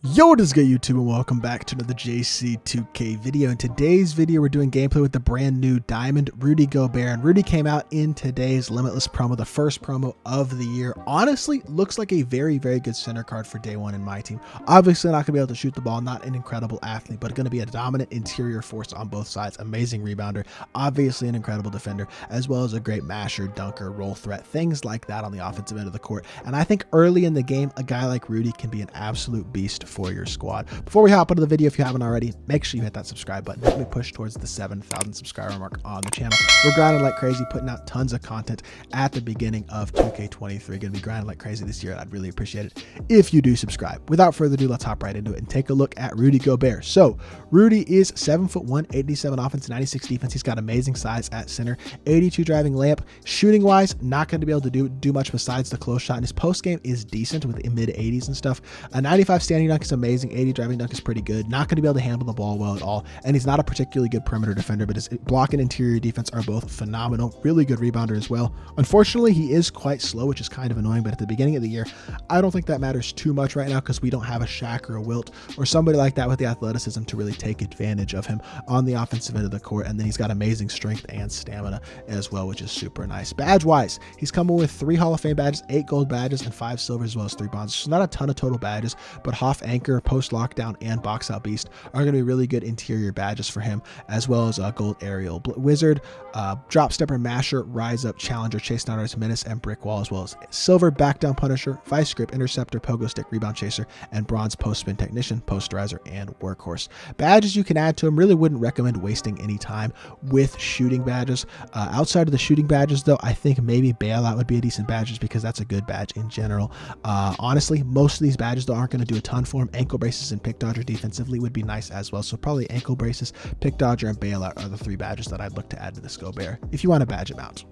Yo, what is good, YouTube, and welcome back to another JC2K video. In today's video, we're doing gameplay with the brand new Diamond Rudy Gobert, and Rudy came out in today's Limitless promo, the first promo of the year. Honestly, looks like a very good center card for day one in my team. Obviously, not going to be able to shoot the ball, not an incredible athlete, but going to be a dominant interior force on both sides. Amazing rebounder, obviously an incredible defender, as well as a great masher, dunker, roll threat, things like that on the offensive end of the court. And I think early in the game, a guy like Rudy can be an absolute beast for your squad. Before we hop into the video, if you haven't already, make sure you hit that subscribe button. Help me push towards the 7,000 subscriber mark on the channel. We're grinding like crazy, putting out tons of content at the beginning of 2K23. Gonna be grinding like crazy this year, and I'd really appreciate it if you do subscribe. Without further ado, let's hop right into it and take a look at Rudy Gobert. So Rudy is 7'1", 87 offense, 96 defense. He's got amazing size at center, 82 driving layup. Shooting wise, not going to be able to do much besides the close shot, and his post game is decent with the mid 80s and stuff. A 95 standing dunk is amazing. 80 driving dunk is pretty good. Not going to be able to handle the ball well at all, and he's not a particularly good perimeter defender, but his block and interior defense are both phenomenal. Really good rebounder as well. Unfortunately, he is quite slow, which is kind of annoying, but at the beginning of the year, I don't think that matters too much right now because we don't have a Shaq or a Wilt or somebody like that with the athleticism to really take advantage of him on the offensive end of the court. And then he's got amazing strength and stamina as well, which is super nice. Badge wise, he's coming with 3 Hall of Fame badges, 8 gold badges, and 5 silver, as well as 3 bronze. So not a ton of total badges, but Hoff Anchor, Post Lockdown, and Box Out Beast are going to be really good interior badges for him, as well as Gold Aerial Wizard, Drop Stepper, Masher, Rise Up, Challenger, Chase Down Artist, Menace, and Brick Wall, as well as Silver Back Down Punisher, Vice Grip, Interceptor, Pogo Stick, Rebound Chaser, and Bronze Post Spin Technician, Posterizer, and Workhorse. Badges you can add to him. Really wouldn't recommend wasting any time with shooting badges. Outside of the shooting badges, though, I think maybe Bailout would be a decent badge just because that's a good badge in general. Honestly, most of these badges, though, aren't going to do a ton for him. Ankle Braces and Pick Dodger defensively would be nice as well. So probably Ankle Braces, Pick Dodger, and Bailout are the 3 badges that I'd look to add to this Gobert if you want to badge him out.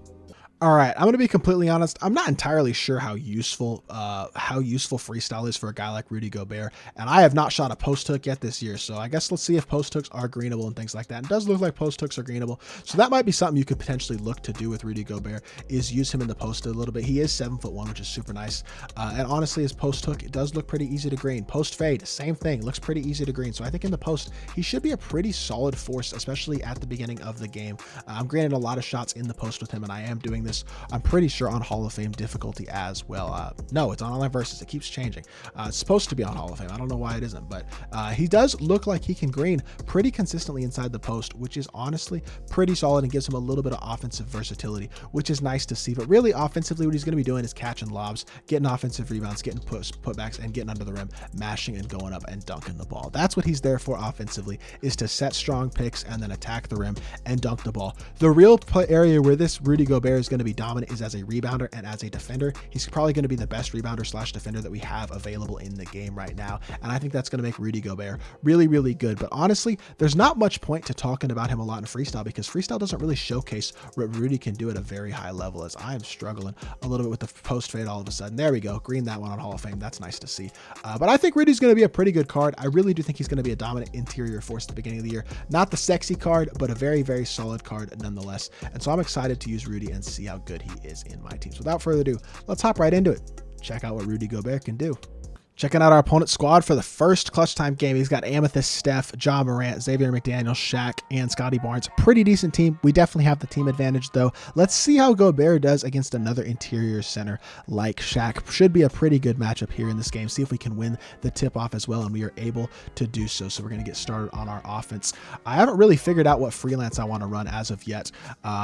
All right, I'm going to be completely honest. I'm not entirely sure how useful Freestyle is for a guy like Rudy Gobert, and I have not shot a post hook yet this year, so I guess let's see if post hooks are greenable and things like that. It does look like post hooks are greenable, so that might be something you could potentially look to do with Rudy Gobert, is use him in the post a little bit. He is 7'1", which is super nice, and honestly, his post hook, it does look pretty easy to green. Post fade, same thing, looks pretty easy to green, so I think in the post, he should be a pretty solid force, especially at the beginning of the game. I'm greening a lot of shots in the post with him, and I am doing this, I'm pretty sure, on Hall of Fame difficulty as well. No, it's on online versus. It keeps changing. It's supposed to be on Hall of Fame. I don't know why it isn't, but he does look like he can green pretty consistently inside the post, which is honestly pretty solid and gives him a little bit of offensive versatility, which is nice to see. But really, offensively, what he's going to be doing is catching lobs, getting offensive rebounds, getting putbacks, and getting under the rim, mashing and going up and dunking the ball. That's what he's there for offensively, is to set strong picks and then attack the rim and dunk the ball. The real area where this Rudy Gobert is going to be dominant is as a rebounder and as a defender. He's probably going to be the best rebounder / defender that we have available in the game right now, and I think that's going to make Rudy Gobert really good. But honestly, there's not much point to talking about him a lot in Freestyle because Freestyle doesn't really showcase what Rudy can do at a very high level, as I am struggling a little bit with the post fade all of a sudden. There we go, green that one on Hall of Fame. That's nice to see. But I think Rudy's going to be a pretty good card. I really do think he's going to be a dominant interior force at the beginning of the year. Not the sexy card, but a very solid card nonetheless. And so I'm excited to use Rudy and see how good he is in my team. So without further ado, let's hop right into it. Check out what Rudy Gobert can do. Checking out our opponent's squad for the first clutch time game. He's got Amethyst, Steph, Ja Morant, Xavier McDaniel, Shaq, and Scotty Barnes. Pretty decent team. We definitely have the team advantage, though. Let's see how Gobert does against another interior center like Shaq. Should be a pretty good matchup here in this game. See if we can win the tip-off as well, and we are able to do so. So we're going to get started on our offense. I haven't really figured out what freelance I want to run as of yet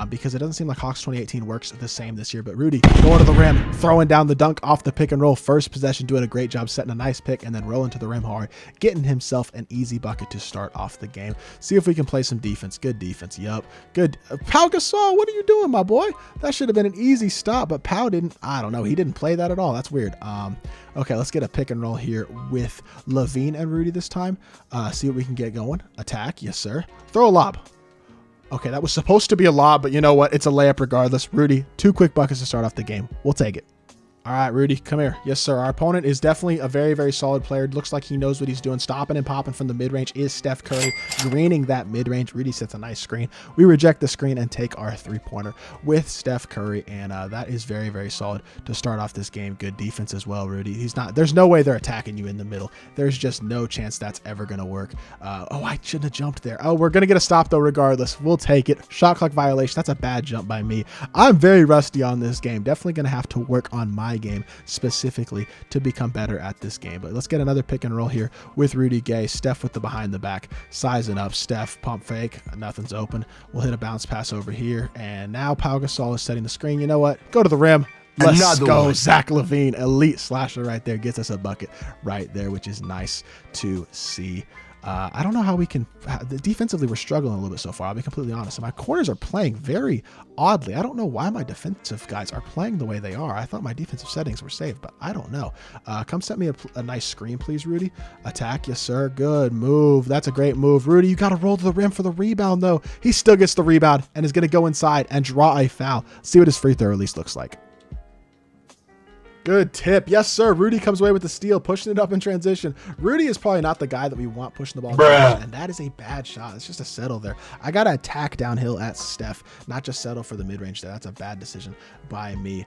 because it doesn't seem like Hawks 2018 works the same this year. But Rudy going to the rim, throwing down the dunk off the pick and roll. First possession, doing a great job setting a nice pick and then rolling to the rim hard, getting himself an easy bucket to start off the game. See if we can play some defense. Good defense. Yup. Good. Pau Gasol, what are you doing, my boy? That should have been an easy stop, but Pau didn't. I don't know. He didn't play that at all. That's weird. Okay, let's get a pick and roll here with Levine and Rudy this time. See what we can get going. Attack. Yes, sir. Throw a lob. Okay, that was supposed to be a lob, but you know what? It's a layup regardless. Rudy, 2 quick buckets to start off the game. We'll take it. All right, Rudy, come here. Yes, sir. Our opponent is definitely a very, very solid player. Looks like he knows what he's doing. Stopping and popping from the mid-range is Steph Curry. Greening that mid-range. Rudy sets a nice screen. We reject the screen and take our three-pointer with Steph Curry, and that is very, very solid to start off this game. Good defense as well, Rudy. There's no way they're attacking you in the middle. There's just no chance that's ever going to work. Oh, I shouldn't have jumped there. Oh, we're going to get a stop, though, regardless. We'll take it. Shot clock violation. That's a bad jump by me. I'm very rusty on this game. Definitely going to have to work on my game specifically to become better at this game. But let's get another pick and roll here with Rudy Gay. Steph with the behind the back, sizing up. Steph pump fake, nothing's open. We'll hit a bounce pass over here, and now Pau Gasol is setting the screen. You know what? Go to the rim. Let's go. Zach LaVine, elite slasher right there, gets us a bucket right there, which is nice to see. I don't know how we can. Defensively, we're struggling a little bit so far. I'll be completely honest. And my corners are playing very oddly. I don't know why my defensive guys are playing the way they are. I thought my defensive settings were saved, but I don't know. Come set me a nice screen, please, Rudy. Attack, yes, sir. Good move. That's a great move. Rudy, you got to roll to the rim for the rebound, though. He still gets the rebound and is going to go inside and draw a foul. See what his free throw release looks like. Good tip. Yes, sir. Rudy comes away with the steal, pushing it up in transition. Rudy is probably not the guy that we want pushing the ball down, and that is a bad shot. It's just a settle there. I got to attack downhill at Steph, not just settle for the mid-range there. That's a bad decision by me.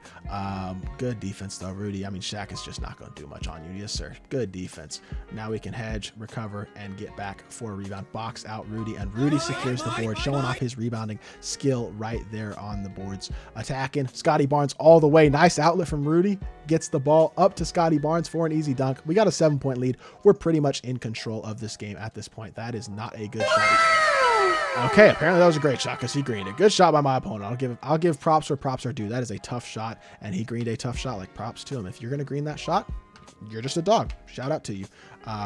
Good defense, though, Rudy. I mean, Shaq is just not going to do much on you. Yes, sir. Good defense. Now we can hedge, recover, and get back for a rebound. Box out Rudy, and Rudy secures the board, showing off his rebounding skill right there on the boards. Attacking. Scotty Barnes all the way. Nice outlet from Rudy. Gets the ball up to Scotty Barnes for an easy dunk. We got a 7-point lead. We're pretty much in control of this game at this point. That is not a good shot. Okay, apparently that was a great shot because he greened it. Good shot by my opponent. I'll give props where props are due. That is a tough shot, and he greened a tough shot. Like, props to him. If you're gonna green that shot, you're just a dog. Shout out to you.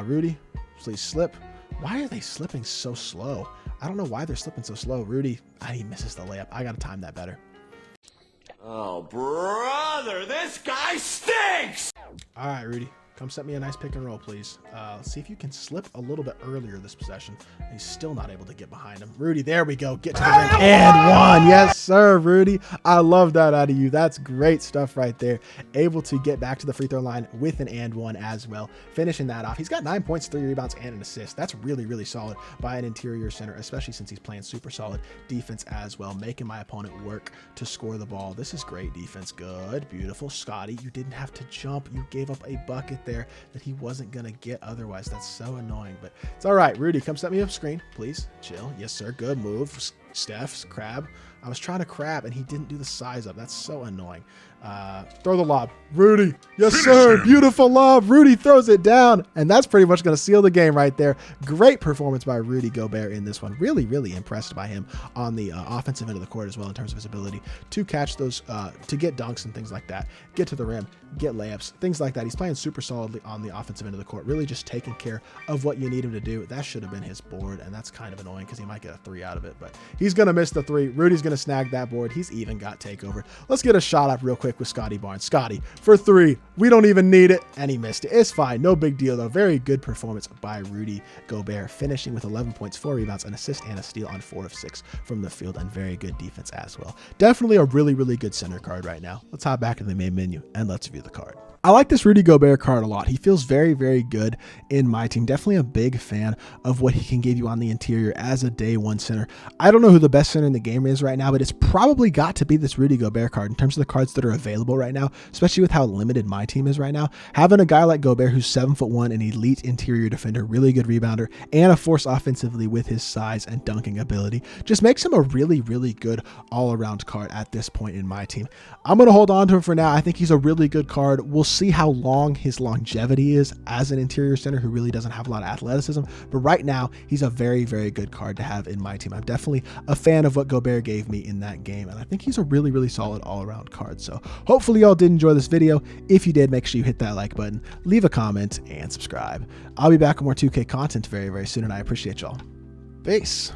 Rudy, please slip. Why are they slipping so slow? I don't know why they're slipping so slow. Rudy, he misses the layup. I gotta time that better. Oh, brother, this guy stinks! All right, Rudy, come set me a nice pick and roll, please. Let's see if you can slip a little bit earlier this possession. He's still not able to get behind him. Rudy, there we go. Get to the rim. And one. Yes, sir, Rudy. I love that out of you. That's great stuff right there. Able to get back to the free throw line with an and one as well. Finishing that off. He's got 9 points, 3 rebounds, and an assist. That's really, really solid by an interior center, especially since he's playing super solid defense as well, making my opponent work to score the ball. This is great defense. Good. Beautiful. Scotty, you didn't have to jump. You gave up a bucket there that he wasn't going to get otherwise. That's so annoying, but it's all right. Rudy, come set me up screen, please. Chill. Yes, sir. Good move. Steph's crab. I was trying to crab and he didn't do the size up. That's so annoying. Throw the lob. Rudy. Yes, sir. Beautiful lob. Rudy throws it down, and that's pretty much going to seal the game right there. Great performance by Rudy Gobert in this one. Really, really impressed by him on the offensive end of the court as well in terms of his ability to catch those, to get dunks and things like that, get to the rim, get layups, things like that. He's playing super solidly on the offensive end of the court, really just taking care of what you need him to do. That should have been his board, and that's kind of annoying because he might get a 3 out of it, but he's going to miss the 3. Rudy's going to snag that board. He's even got takeover. Let's get a shot up real quick with Scotty Barnes. Scotty for 3. We don't even need it, and he missed it. It's fine. No big deal, though. Very good performance by Rudy Gobert, finishing with 11 points, 4 rebounds, an assist, and a steal on 4 of 6 from the field, and very good defense as well. Definitely a really, really good center card right now. Let's hop back to the main menu, and let's view the card. I like this Rudy Gobert card a lot. He feels very, very good in my team. Definitely a big fan of what he can give you on the interior as a day one center. I don't know who the best center in the game is right now, but it's probably got to be this Rudy Gobert card in terms of the cards that are available right now, especially with how limited my team is right now. Having a guy like Gobert who's 7'1", an elite interior defender, really good rebounder, and a force offensively with his size and dunking ability just makes him a really, really good all-around card at this point in my team. I'm going to hold on to him for now. I think he's a really good card. We'll see how long his longevity is as an interior center who really doesn't have a lot of athleticism, but right now he's a very, very good card to have in my team. I'm definitely a fan of what Gobert gave me in that game, and I think he's a really, really solid all-around card. So hopefully y'all did enjoy this video. If you did, make sure you hit that like button, leave a comment, and subscribe. I'll be back with more 2K content very, very soon, and I appreciate y'all. Peace.